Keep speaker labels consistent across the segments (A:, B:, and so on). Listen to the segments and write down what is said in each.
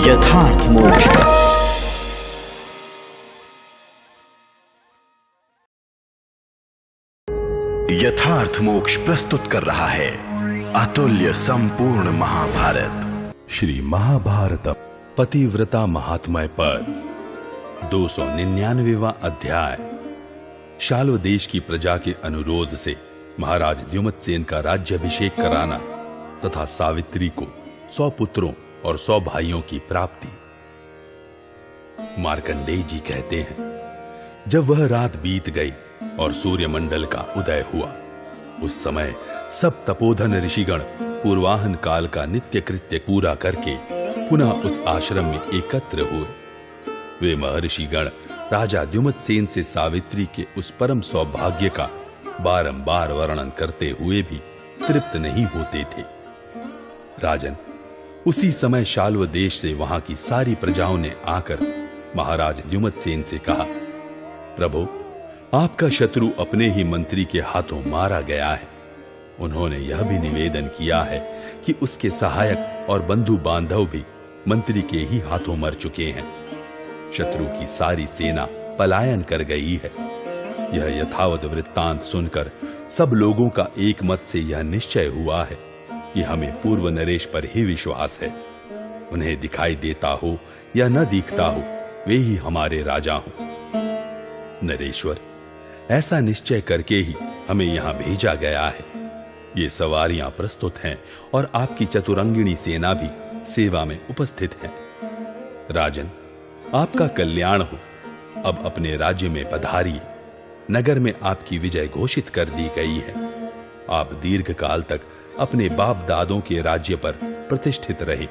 A: यथार्थ मोक्ष। यथार्थ मोक्ष प्रस्तुत कर रहा है अतुल्य संपूर्ण महाभारत।
B: श्री महाभारत पतिव्रता महात्म्य पर 299वां अध्याय। शाल्व देश की प्रजा के अनुरोध से महाराज द्युमत्सेन का राज्याभिषेक कराना तथा सावित्री को 100 पुत्रों और 100 भाइयों की प्राप्ति। मार्कंडेय जी कहते हैं, जब वह रात बीत गई और सूर्यमंडल का उदय हुआ, उस समय सब तपोधन ऋषिगण पूर्वाहन काल का नित्य कृत्य पूरा करके पुनः उस आश्रम में एकत्र हुए। वे महर्षिगण राजा द्युमत्सेन से सावित्री के उस परम सौभाग्य का बारंबार वर्णन करते हुए भी तृप्त नहीं होते थे। राजन, उसी समय शाल्व देश से वहां की सारी प्रजाओं ने आकर महाराज द्युमत्सेन से कहा, प्रभु, आपका शत्रु अपने ही मंत्री के हाथों मारा गया है। उन्होंने यह भी निवेदन किया है कि उसके सहायक और बंधु बांधव भी मंत्री के ही हाथों मर चुके हैं। शत्रु की सारी सेना पलायन कर गई है। यह यथावत वृत्तांत सुनकर सब लोगों का एक मत से यह निश्चय हुआ है कि हमें पूर्व नरेश पर ही विश्वास है। उन्हें दिखाई देता हो या न दिखता हो, वे ही हमारे राजा हों। नरेश्वर, ऐसा निश्चय करके ही हमें यहां भेजा गया है। ये सवारियां प्रस्तुत हैं और आपकी चतुरंगिणी सेना भी सेवा में उपस्थित है। राजन, आपका कल्याण हो। अब अपने राज्य में पधारिए। नगर में आपकी विजय घोषित कर दी गई है। आप दीर्घ काल तक अपने बाप दादों के राज्य पर प्रतिष्ठित रहे।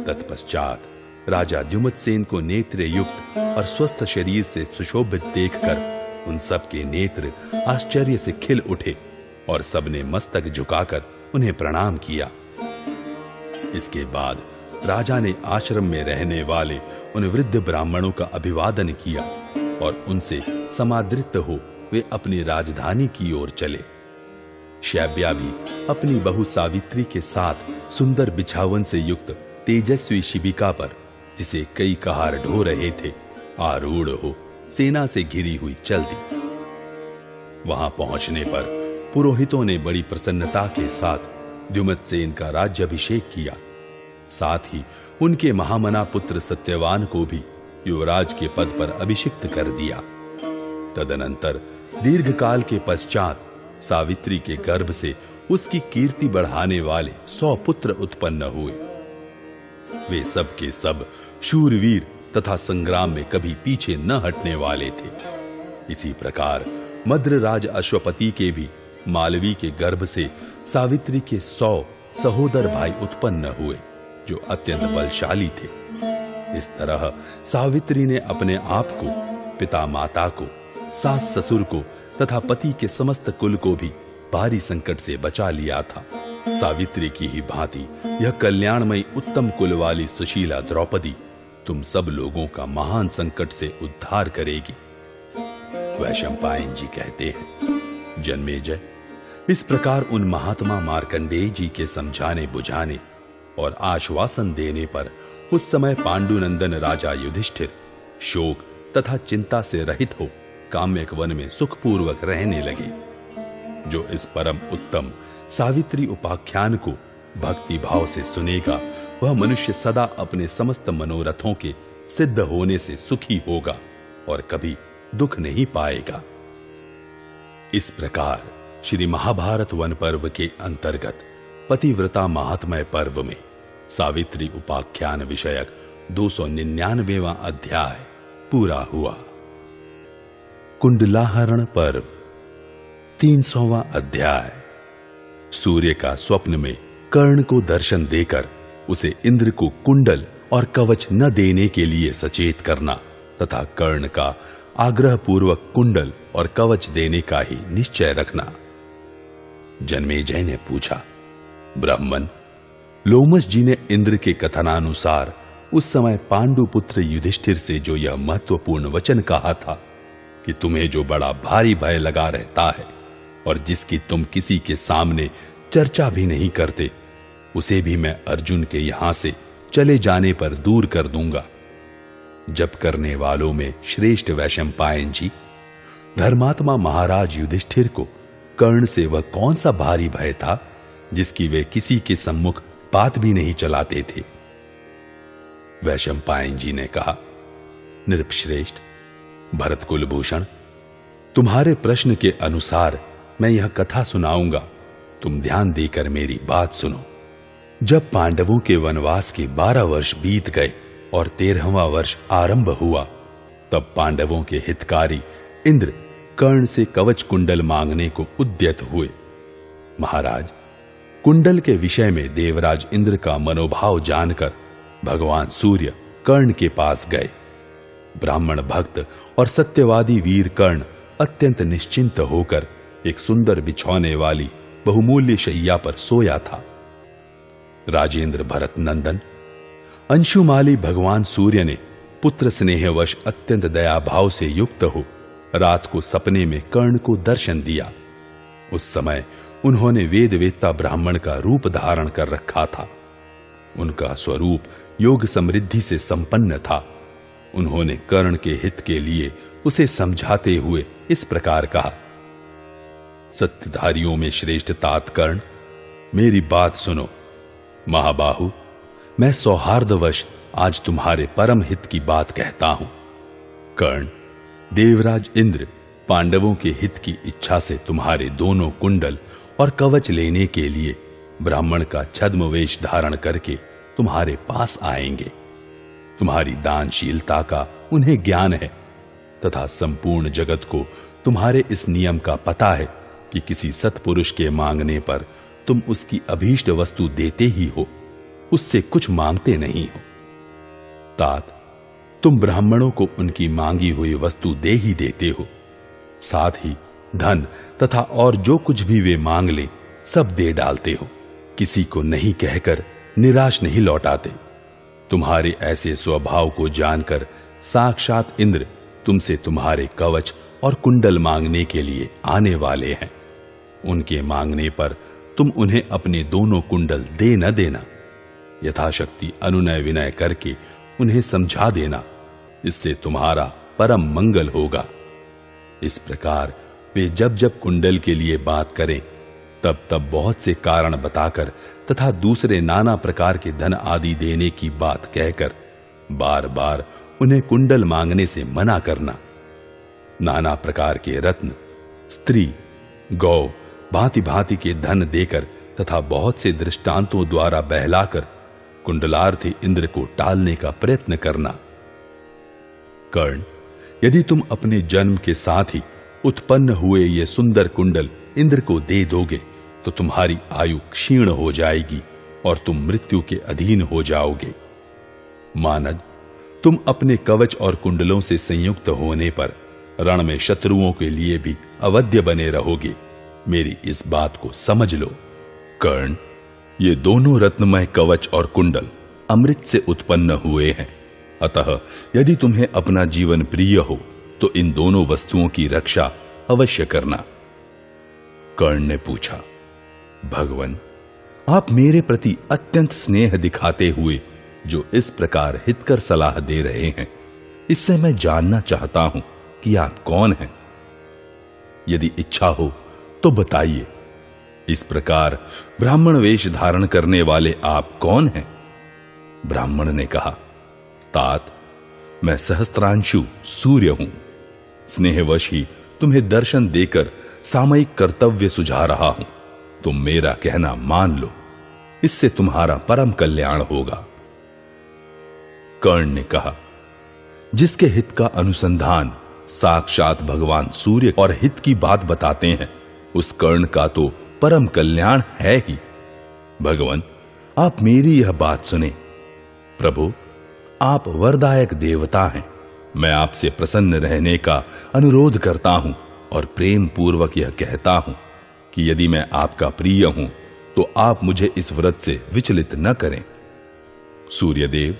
B: तत्पश्चात राजा द्युमत्सेन को नेत्र युक्त और स्वस्थ शरीर से सुशोभित देखकर उन सब के नेत्र आश्चर्य से खिल उठे और सबने मस्तक झुकाकर उन्हें प्रणाम किया। इसके बाद राजा ने आश्रम में रहने वाले उन वृद्ध ब्राह्मणों का अभिवादन किया और उनसे समादृत हो वे अपनी राजधानी की ओर चले। शैब्या भी अपनी बहू सावित्री के साथ सुंदर बिछावन से युक्त तेजस्वी शिबिका पर, जिसे कई कहार ढो रहे थे, आरूढ़ हो सेना से घिरी हुई चल दी। वहां पहुंचने पर पुरोहितों ने बड़ी प्रसन्नता के साथ द्युमत्सेन का राज्याभिषेक किया। साथ ही उनके महामना पुत्र सत्यवान को भी युवराज के पद पर अभिषिक्त कर दिया। तदनंतर दीर्घ काल के पश्चात सावित्री के गर्भ से उसकी कीर्ति बढ़ाने वाले 100 पुत्र उत्पन्न हुए। वे सब के सब शूरवीर तथा संग्राम में कभी पीछे न हटने वाले थे। इसी प्रकार मद्रराज अश्वपति के भी मालवी के गर्भ से सावित्री के 100 सहोदर भाई उत्पन्न हुए, जो अत्यंत बलशाली थे। इस तरह सावित्री ने अपने आप को, पिता माता को, सास ससुर को तथा पति के समस्त कुल को भी भारी संकट से बचा लिया था। सावित्री की ही भांति यह कल्याणमयी उत्तम कुल वाली सुशीला द्रौपदी तुम सब लोगों का महान संकट से उद्धार करेगी। वैशंपायन जी कहते हैं, जन्मेजय, इस प्रकार उन महात्मा मार्कंडेय जी के समझाने बुझाने और आश्वासन देने पर उस समय पांडुनंदन राजा युधिष्ठिर शोक तथा चिंता से रहित हो काम्यक वन में सुखपूर्वक रहने लगे। जो इस परम उत्तम सावित्री उपाख्यान को भक्ति भाव से सुनेगा, वह मनुष्य सदा अपने समस्त मनोरथों के सिद्ध होने से सुखी होगा और कभी दुख नहीं पाएगा। इस प्रकार श्री महाभारत वन पर्व के अंतर्गत पतिव्रता महात्म्य पर्व में सावित्री उपाख्यान विषयक 299वां अध्याय पूरा हुआ। कुंडलाहरण पर्व 300वां अध्याय। सूर्य का स्वप्न में कर्ण को दर्शन देकर उसे इंद्र को कुंडल और कवच न देने के लिए सचेत करना तथा कर्ण का आग्रह पूर्वक कुंडल और कवच देने का ही निश्चय रखना। जन्मेजय ने पूछा, ब्राह्मण, लोमस जी ने इंद्र के कथनानुसार उस समय पांडुपुत्र युधिष्ठिर से जो यह महत्वपूर्ण वचन कहा था कि तुम्हें जो बड़ा भारी भय लगा रहता है और जिसकी तुम किसी के सामने चर्चा भी नहीं करते, उसे भी मैं अर्जुन के यहां से चले जाने पर दूर कर दूंगा। जप करने वालों में श्रेष्ठ वैशंपायन जी, धर्मात्मा महाराज युधिष्ठिर को कर्ण से वह कौन सा भारी भय था जिसकी वे किसी के सम्मुख बात भी नहीं चलाते थे। वैशंपायन जी ने कहा, नृपश्रेष्ठ, भरत कुलभूषण, तुम्हारे प्रश्न के अनुसार मैं यह कथा सुनाऊंगा, तुम ध्यान देकर मेरी बात सुनो। जब पांडवों के वनवास के 12 वर्ष बीत गए और 13वां वर्ष आरंभ हुआ, तब पांडवों के हितकारी इंद्र कर्ण से कवच कुंडल मांगने को उद्यत हुए। महाराज, कुंडल के विषय में देवराज इंद्र का मनोभाव जानकर भगवान सूर्य कर्ण के पास गए। ब्राह्मण भक्त और सत्यवादी वीर कर्ण अत्यंत निश्चिंत होकर एक सुंदर बिछौने वाली बहुमूल्य शैया पर सोया था। राजेंद्र भरत नंदन अंशुमाली भगवान सूर्य ने पुत्र स्नेहवश अत्यंत दयाभाव से युक्त हो रात को सपने में कर्ण को दर्शन दिया। उस समय उन्होंने वेदवेत्ता ब्राह्मण का रूप धारण कर रखा था। उनका स्वरूप योग समृद्धि से संपन्न था। उन्होंने कर्ण के हित के लिए उसे समझाते हुए इस प्रकार कहा, सत्यधारियों में श्रेष्ठ तात कर्ण, मेरी बात सुनो। महाबाहु, मैं सौहार्दवश आज तुम्हारे परम हित की बात कहता हूं। कर्ण, देवराज इंद्र पांडवों के हित की इच्छा से तुम्हारे दोनों कुंडल और कवच लेने के लिए ब्राह्मण का छद्म वेश धारण करके तुम्हारे पास आएंगे। तुम्हारी दानशीलता का उन्हें ज्ञान है तथा संपूर्ण जगत को तुम्हारे इस नियम का पता है कि किसी सत्पुरुष के मांगने पर तुम उसकी अभीष्ट वस्तु देते ही हो, उससे कुछ मांगते नहीं हो। तात, तुम ब्राह्मणों को उनकी मांगी हुई वस्तु दे ही देते हो, साथ ही धन तथा और जो कुछ भी वे मांग ले सब दे डालते हो, किसी को नहीं कहकर निराश नहीं लौटाते। तुम्हारे ऐसे स्वभाव को जानकर साक्षात इंद्र तुमसे तुम्हारे कवच और कुंडल मांगने के लिए आने वाले हैं। उनके मांगने पर तुम उन्हें अपने दोनों कुंडल दे न देना, यथाशक्ति अनुनय विनय करके उन्हें समझा देना, इससे तुम्हारा परम मंगल होगा। इस प्रकार वे जब जब कुंडल के लिए बात करें तब तब बहुत से कारण बताकर तथा दूसरे नाना प्रकार के धन आदि देने की बात कहकर बार बार उन्हें कुंडल मांगने से मना करना। नाना प्रकार के रत्न, स्त्री, गौ, भांति भांति के धन देकर तथा बहुत से दृष्टांतों द्वारा बहलाकर कुंडलार्थी इंद्र को टालने का प्रयत्न करना। कर्ण, यदि तुम अपने जन्म के साथ ही उत्पन्न हुए ये सुंदर कुंडल इंद्र को दे दोगे तो तुम्हारी आयु क्षीण हो जाएगी और तुम मृत्यु के अधीन हो जाओगे। मानद, तुम अपने कवच और कुंडलों से संयुक्त होने पर रण में शत्रुओं के लिए भी अवध्य बने रहोगे। मेरी इस बात को समझ लो। कर्ण, ये दोनों रत्नमय कवच और कुंडल अमृत से उत्पन्न हुए हैं, अतः यदि तुम्हें अपना जीवन प्रिय हो तो इन दोनों वस्तुओं की रक्षा अवश्य करना। कर्ण ने पूछा, भगवन, आप मेरे प्रति अत्यंत स्नेह दिखाते हुए जो इस प्रकार हितकर सलाह दे रहे हैं, इससे मैं जानना चाहता हूं कि आप कौन हैं। यदि इच्छा हो तो बताइए, इस प्रकार ब्राह्मण वेश धारण करने वाले आप कौन हैं? ब्राह्मण ने कहा, तात, मैं सहस्त्रांशु सूर्य हूं। स्नेहवश ही तुम्हें दर्शन देकर सामयिक कर्तव्य सुझा रहा हूं। तुम मेरा कहना मान लो, इससे तुम्हारा परम कल्याण होगा। कर्ण ने कहा, जिसके हित का अनुसंधान साक्षात भगवान सूर्य और हित की बात बताते हैं, उस कर्ण का तो परम कल्याण है ही। भगवान, आप मेरी यह बात सुने। प्रभु, आप वरदायक देवता हैं। मैं आपसे प्रसन्न रहने का अनुरोध करता हूं और प्रेम पूर्वक यह कहता हूं कि यदि मैं आपका प्रिय हूं तो आप मुझे इस व्रत से विचलित न करें। सूर्यदेव,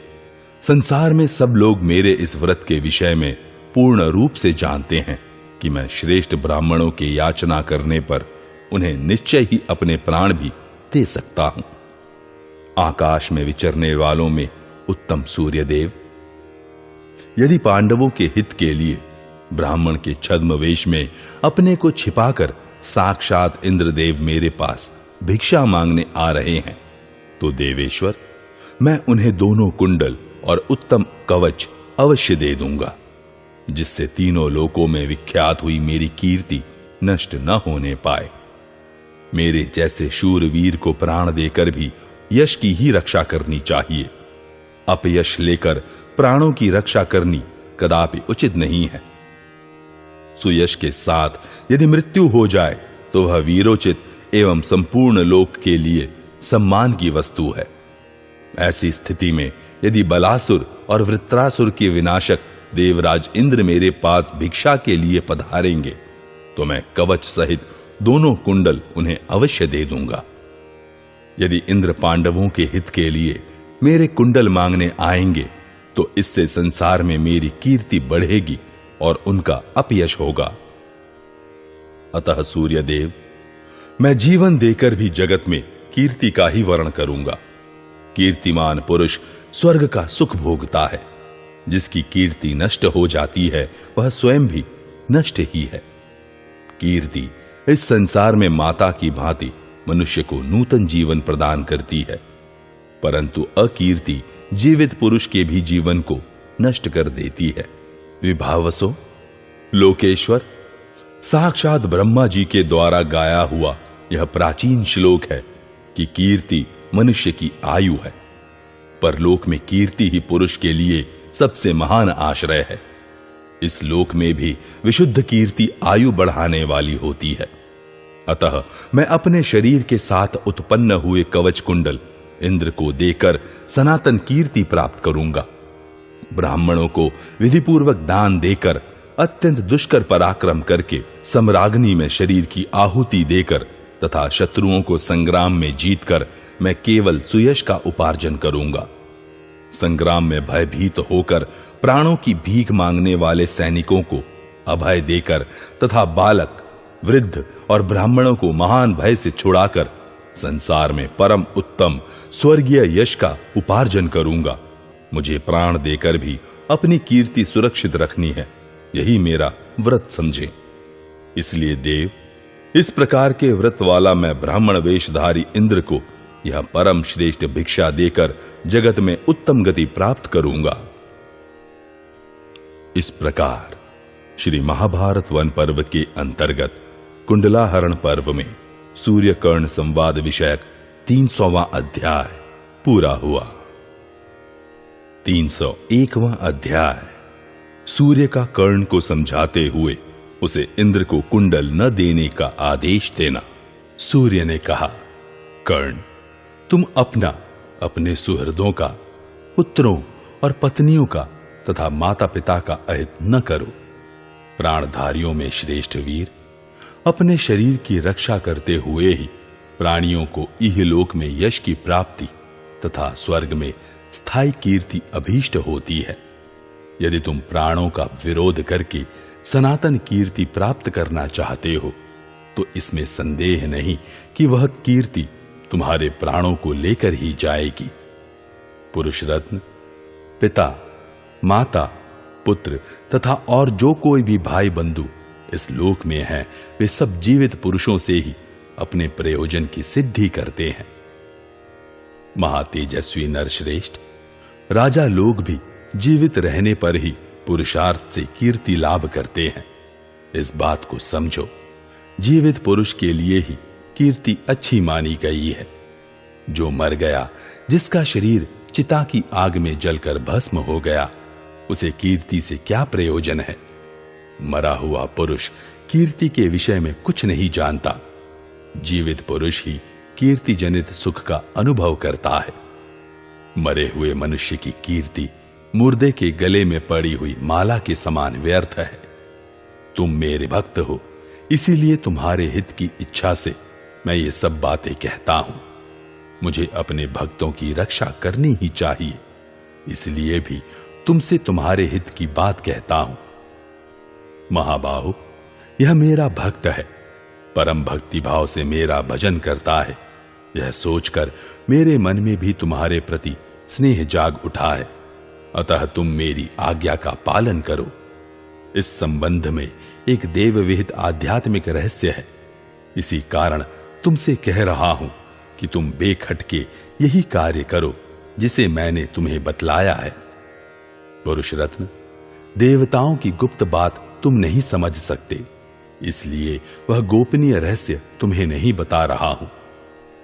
B: संसार में सब लोग मेरे इस व्रत के विषय में पूर्ण रूप से जानते हैं कि मैं श्रेष्ठ ब्राह्मणों के याचना करने पर उन्हें निश्चय ही अपने प्राण भी दे सकता हूं। आकाश में विचरने वालों में उत्तम सूर्यदेव, यदि पांडवों के हित के लिए ब्राह्मण के छद्मवेश में अपने को छिपाकर साक्षात इंद्रदेव मेरे पास भिक्षा मांगने आ रहे हैं, तो देवेश्वर, मैं उन्हें दोनों कुंडल और उत्तम कवच अवश्य दे दूंगा, जिससे तीनों लोकों में विख्यात हुई मेरी कीर्ति नष्ट न होने पाए। मेरे जैसे शूरवीर को प्राण देकर भी यश की ही रक्षा करनी चाहिए। अपयश लेकर प्राणों की रक्षा करनी कदापि उचित नहीं है। सुयश के साथ यदि मृत्यु हो जाए तो वह वीरोचित एवं संपूर्ण लोक के लिए सम्मान की वस्तु है। ऐसी स्थिति में यदि बलासुर और वृत्रासुर के विनाशक देवराज इंद्र मेरे पास भिक्षा के लिए पधारेंगे, तो मैं कवच सहित दोनों कुंडल उन्हें अवश्य दे दूंगा। यदि इंद्र पांडवों के हित के लिए मेरे कुंडल मांगने आएंगे, तो इससे संसार में मेरी कीर्ति बढ़ेगी और उनका अपयश होगा। अतः सूर्यदेव, मैं जीवन देकर भी जगत में कीर्ति का ही वर्ण करूंगा। कीर्तिमान पुरुष स्वर्ग का सुख भोगता है। जिसकी कीर्ति नष्ट हो जाती है वह स्वयं भी नष्ट ही है। कीर्ति इस संसार में माता की भांति मनुष्य को नूतन जीवन प्रदान करती है, परंतु अकीर्ति जीवित पुरुष के भी जीवन को नष्ट कर देती है। विभावसो, लोकेश्वर, साक्षात ब्रह्मा जी के द्वारा गाया हुआ यह प्राचीन श्लोक है कि कीर्ति मनुष्य की आयु है। परलोक में कीर्ति ही पुरुष के लिए सबसे महान आश्रय है। इस लोक में भी विशुद्ध कीर्ति आयु बढ़ाने वाली होती है। अतः मैं अपने शरीर के साथ उत्पन्न हुए कवच कुंडल इंद्र को देकर सनातन कीर्ति प्राप्त करूंगा। ब्राह्मणों को विधिपूर्वक दान देकर, अत्यंत दुष्कर पराक्रम करके सम्राग्नि में शरीर की आहुति देकर तथा शत्रुओं को संग्राम में जीतकर मैं केवल सुयश का उपार्जन करूंगा। संग्राम में भयभीत होकर प्राणों की भीख मांगने वाले सैनिकों को अभय देकर तथा बालक, वृद्ध और ब्राह्मणों को महान भय से छुड़ाकर संसार में परम उत्तम स्वर्गीय यश का उपार्जन करूंगा। मुझे प्राण देकर भी अपनी कीर्ति सुरक्षित रखनी है, यही मेरा व्रत समझे। इसलिए देव, इस प्रकार के व्रत वाला मैं ब्राह्मण वेशधारी इंद्र को यह परम श्रेष्ठ भिक्षा देकर जगत में उत्तम गति प्राप्त करूंगा। इस प्रकार श्री महाभारत वन पर्व के अंतर्गत कुंडलाहरण पर्व में सूर्य कर्ण संवाद विषयक 300वां अध्याय पूरा हुआ। 301वां अध्याय सूर्य का कर्ण को समझाते हुए उसे इंद्र को कुंडल न देने का आदेश देना। सूर्य ने कहा, कर्ण, तुम अपने सुहृदों का, पुत्रों और पत्नियों का तथा माता पिता का अहित न करो। प्राणधारियों में श्रेष्ठ वीर अपने शरीर की रक्षा करते हुए ही प्राणियों को इहलोक में यश की प्राप्ति तथा स्वर्ग में स्थायी कीर्ति अभीष्ट होती है। यदि तुम प्राणों का विरोध करके सनातन कीर्ति प्राप्त करना चाहते हो, तो इसमें संदेह नहीं कि वह कीर्ति तुम्हारे प्राणों को लेकर ही जाएगी। पुरुष रत्न, पिता, माता, पुत्र तथा और जो कोई भी भाई बंधु इस लोक में है, वे सब जीवित पुरुषों से ही अपने प्रयोजन की सिद्धि करते हैं। महातेजस्वी नरश्रेष्ठ, राजा लोग भी जीवित रहने पर ही पुरुषार्थ से कीर्ति लाभ करते हैं। इस बात को समझो, जीवित पुरुष के लिए ही कीर्ति अच्छी मानी गई है। जो मर गया, जिसका शरीर चिता की आग में जलकर भस्म हो गया, उसे कीर्ति से क्या प्रयोजन है। मरा हुआ पुरुष कीर्ति के विषय में कुछ नहीं जानता। जीवित पुरुष ही कीर्ति जनित सुख का अनुभव करता है। मरे हुए मनुष्य की कीर्ति मुर्दे के गले में पड़ी हुई माला के समान व्यर्थ है। तुम मेरे भक्त हो, इसीलिए तुम्हारे हित की इच्छा से मैं ये सब बातें कहता हूं। मुझे अपने भक्तों की रक्षा करनी ही चाहिए, इसलिए भी तुमसे तुम्हारे हित की बात कहता हूं। महाबाहु, यह मेरा भक्त है, परम भक्ति भाव से मेरा भजन करता है। यह सोचकर मेरे मन में भी तुम्हारे प्रति स्नेह जाग उठा है, अतः तुम मेरी आज्ञा का पालन करो। इस संबंध में एक देव विहित आध्यात्मिक रहस्य है। इसी कारण तुमसे कह रहा हूं कि तुम बेखटके यही कार्य करो जिसे मैंने तुम्हें बतलाया है। पुरुष रत्न, देवताओं की गुप्त बात तुम नहीं समझ सकते, इसलिए वह गोपनीय रहस्य तुम्हें नहीं बता रहा हूं।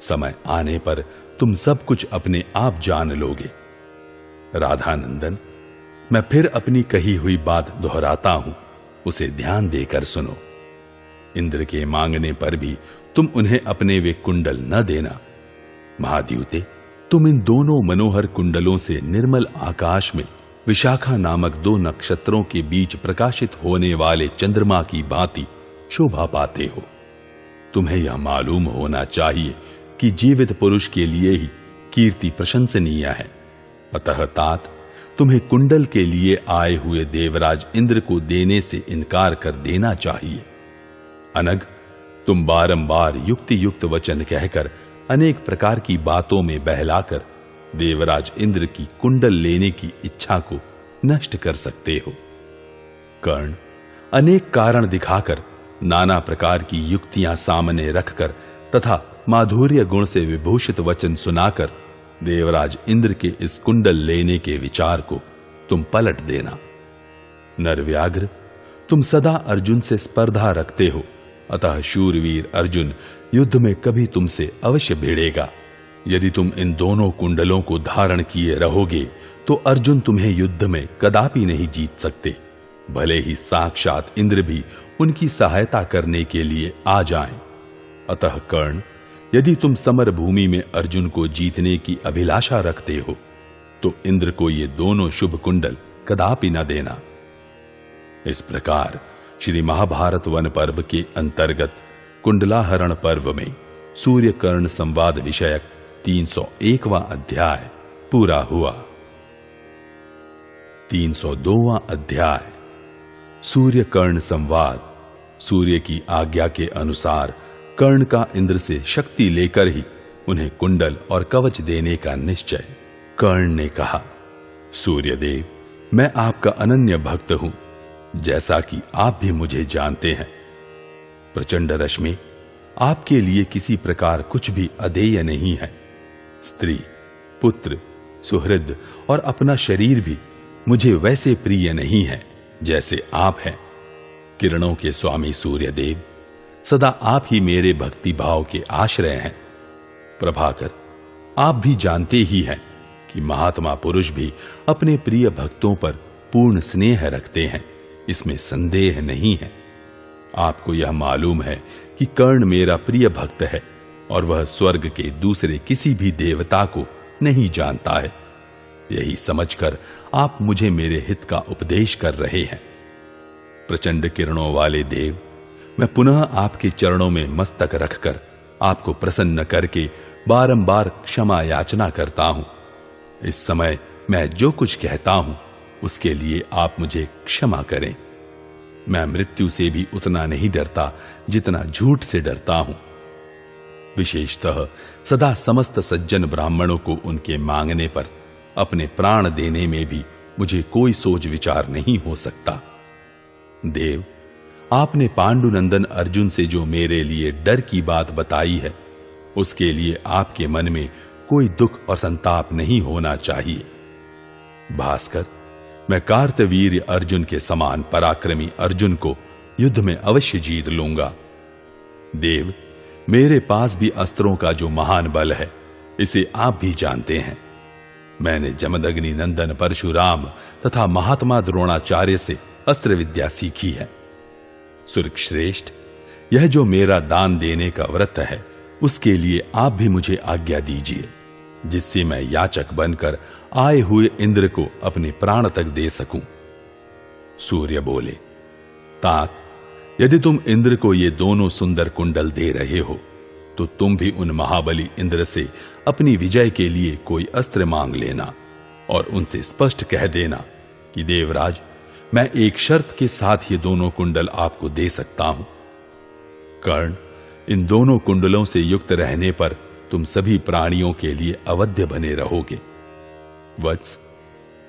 B: समय आने पर तुम सब कुछ अपने आप जान लोगे। राधानंदन, मैं फिर अपनी कही हुई बात दोहराता हूं, उसे ध्यान देकर सुनो। इंद्र के मांगने पर भी तुम उन्हें अपने वे कुंडल न देना। महाद्युते, तुम इन दोनों मनोहर कुंडलों से निर्मल आकाश में विशाखा नामक 2 नक्षत्रों के बीच प्रकाशित होने वाले चंद्रमा की भांति शोभा पाते हो। तुम्हें यह मालूम होना चाहिए कि जीवित पुरुष के लिए ही कीर्ति प्रशंसनीय है। अतः तात, तुम्हें कुंडल के लिए आए हुए देवराज इंद्र को देने से इनकार कर देना चाहिए। अनग, तुम बारंबार युक्ति युक्त वचन कहकर अनेक प्रकार की बातों में बहलाकर देवराज इंद्र की कुंडल लेने की इच्छा को नष्ट कर सकते हो। कर्ण, अनेक कारण दिखाकर, नाना प्रकार की युक्तियां सामने रखकर तथा माधुर्य गुण से विभूषित वचन सुनाकर देवराज इंद्र के इस कुंडल लेने के विचार को तुम पलट देना। नरव्याघ्र, तुम सदा अर्जुन से स्पर्धा रखते हो, अतः शूरवीर अर्जुन युद्ध में कभी तुमसे अवश्य भिड़ेगा। यदि तुम इन दोनों कुंडलों को धारण किए रहोगे तो अर्जुन तुम्हें युद्ध में कदापि नहीं जीत सकते, भले ही साक्षात इंद्र भी उनकी सहायता करने के लिए आ जाएं। अतः कर्ण, यदि तुम समर भूमि में अर्जुन को जीतने की अभिलाषा रखते हो तो इंद्र को ये दोनों शुभ कुंडल कदापि न देना। इस प्रकार श्री महाभारत वन पर्व के अंतर्गत कुंडलाहरण पर्व में सूर्य कर्ण संवाद विषयक 301वां अध्याय पूरा हुआ। 302वां अध्याय सूर्य कर्ण संवाद। सूर्य की आज्ञा के अनुसार कर्ण का इंद्र से शक्ति लेकर ही उन्हें कुंडल और कवच देने का निश्चय। कर्ण ने कहा, सूर्यदेव, मैं आपका अनन्य भक्त हूं, जैसा कि आप भी मुझे जानते हैं। प्रचंड रश्मि, आपके लिए किसी प्रकार कुछ भी अदेय नहीं है। स्त्री, पुत्र, सुहृद और अपना शरीर भी मुझे वैसे प्रिय नहीं है जैसे आप हैं। किरणों के स्वामी सूर्यदेव, सदा आप ही मेरे भक्ति भाव के आश्रय हैं। प्रभाकर, आप भी जानते ही हैं कि महात्मा पुरुष भी अपने प्रिय भक्तों पर पूर्ण स्नेह रखते हैं, इसमें संदेह नहीं है। आपको यह मालूम है कि कर्ण मेरा प्रिय भक्त है और वह स्वर्ग के दूसरे किसी भी देवता को नहीं जानता है। यही समझकर आप मुझे मेरे हित का उपदेश कर रहे हैं। प्रचंड किरणों वाले देव, मैं पुनः आपके चरणों में मस्तक रखकर आपको प्रसन्न करके बारंबार क्षमा याचना करता हूं। इस समय मैं जो कुछ कहता हूं उसके लिए आप मुझे क्षमा करें। मैं मृत्यु से भी उतना नहीं डरता जितना झूठ से डरता हूं। विशेषतः सदा समस्त सज्जन ब्राह्मणों को उनके मांगने पर अपने प्राण देने में भी मुझे कोई सोच विचार नहीं हो सकता। देव, आपने पांडुनंदन अर्जुन से जो मेरे लिए डर की बात बताई है, उसके लिए आपके मन में कोई दुख और संताप नहीं होना चाहिए। भास्कर, मैं कार्तवीर्य अर्जुन के समान पराक्रमी अर्जुन को युद्ध में अवश्य जीत लूंगा। देव, मेरे पास भी अस्त्रों का जो महान बल है, इसे आप भी जानते हैं। मैंने जमदग्नि नंदन परशुराम तथा महात्मा द्रोणाचार्य से अस्त्र विद्या सीखी है। सुरश्रेष्ठ, यह जो मेरा दान देने का व्रत है, उसके लिए आप भी मुझे आज्ञा दीजिए, जिससे मैं याचक बनकर आए हुए इंद्र को अपने प्राण तक दे सकूं। सूर्य बोले, तात, यदि तुम इंद्र को ये दोनों सुंदर कुंडल दे रहे हो तो तुम भी उन महाबली इंद्र से अपनी विजय के लिए कोई अस्त्र मांग लेना और उनसे स्पष्ट कह देना कि देवराज, मैं एक शर्त के साथ ये दोनों कुंडल आपको दे सकता हूं। कर्ण, इन दोनों कुंडलों से युक्त रहने पर तुम सभी प्राणियों के लिए अवध्य बने रहोगे। वत्स,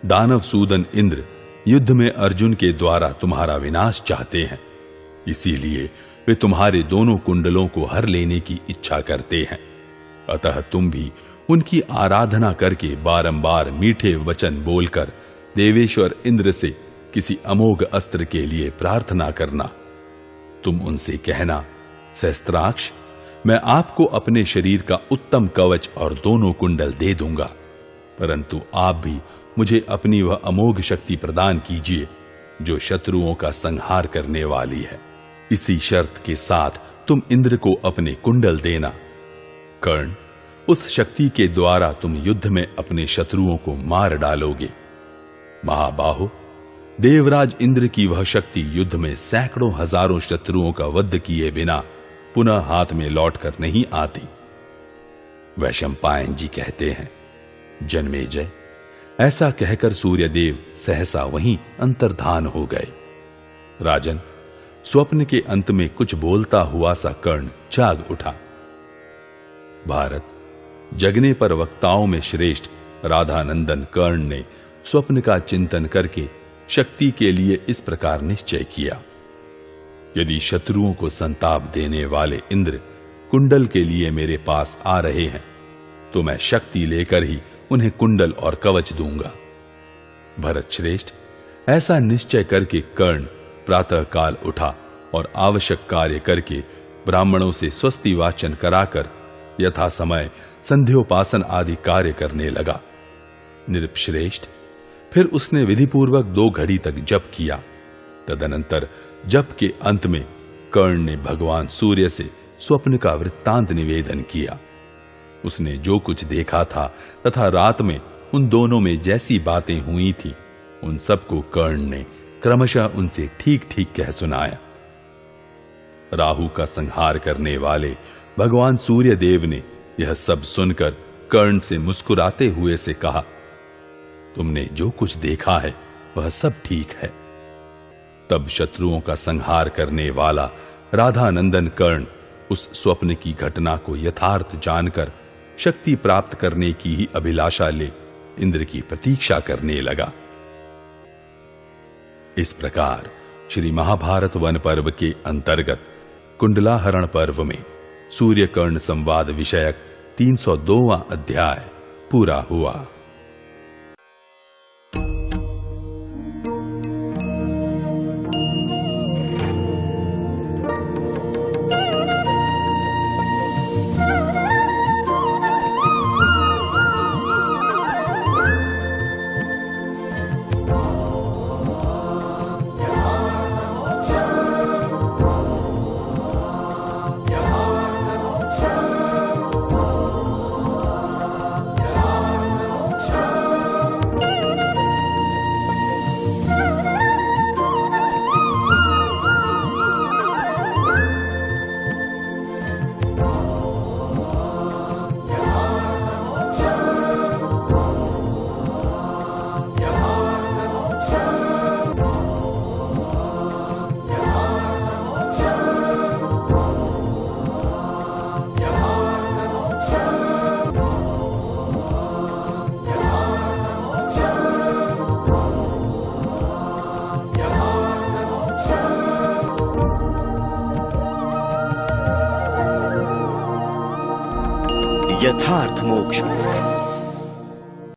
B: दानव सूदन इंद्र युद्ध में अर्जुन के द्वारा तुम्हारा विनाश चाहते हैं, इसीलिए वे तुम्हारे दोनों कुंडलों को हर लेने की इच्छा करते हैं। अतः तुम भी उनकी आराधना करके बारंबार मीठे वचन बोलकर देवेश्वर इंद्र से किसी अमोघ अस्त्र के लिए प्रार्थना करना। तुम उनसे कहना, सहस्त्राक्ष, मैं आपको अपने शरीर का उत्तम कवच और दोनों कुंडल दे दूंगा, परंतु आप भी मुझे अपनी वह अमोघ शक्ति प्रदान कीजिए जो शत्रुओं का संहार करने वाली है। इसी शर्त के साथ तुम इंद्र को अपने कुंडल देना। कर्ण, उस शक्ति के द्वारा तुम युद्ध में अपने शत्रुओं को मार डालोगे। महाबाहो, देवराज इंद्र की वह शक्ति युद्ध में सैकड़ों हजारों शत्रुओं का वध किए बिना पुनः हाथ में लौटकर नहीं आती। वैशंपायन जी कहते हैं, जन्मेजय, ऐसा कहकर सूर्यदेव सहसा वहीं अंतर्धान हो गए। राजन, स्वप्न के अंत में कुछ बोलता हुआ सा कर्ण जाग उठा। भारत, जगने पर वक्ताओं में श्रेष्ठ राधानंदन कर्ण ने स्वप्न का चिंतन करके शक्ति के लिए इस प्रकार निश्चय किया, यदि शत्रुओं को संताप देने वाले इंद्र कुंडल के लिए मेरे पास आ रहे हैं तो मैं शक्ति लेकर ही उन्हें कुंडल और कवच दूंगा। भरत श्रेष्ठ, ऐसा निश्चय करके कर्ण प्रातः काल उठा और आवश्यक कार्य करके ब्राह्मणों से स्वस्ति वाचन कराकर यथा समय संध्योपासन आदि कार्य करने लगा। नृपश्रेष्ठ, फिर उसने विधिपूर्वक 2 घड़ी तक जप किया। तदनंतर जप के अंत में कर्ण ने भगवान सूर्य से स्वप्न का वृत्तांत निवेदन किया। उसने जो कुछ देखा था तथा रात में उन दोनों में जैसी बातें हुई थी, उन सबको कर्ण ने क्रमशः उनसे ठीक ठीक कह सुनाया। राहु का संहार करने वाले भगवान सूर्य देव ने यह सब सुनकर कर्ण से मुस्कुराते हुए से कहा, तुमने जो कुछ देखा है वह सब ठीक है। तब शत्रुओं का संहार करने वाला राधानंदन कर्ण उस स्वप्न की घटना को यथार्थ जानकर शक्ति प्राप्त करने की ही अभिलाषा ले इंद्र की प्रतीक्षा करने लगा। इस प्रकार श्री महाभारत वन पर्व के अंतर्गत कुंडलाहरण पर्व में सूर्य कर्ण संवाद विषयक 302वां अध्याय पूरा हुआ।
A: यथार्थ मोक्ष।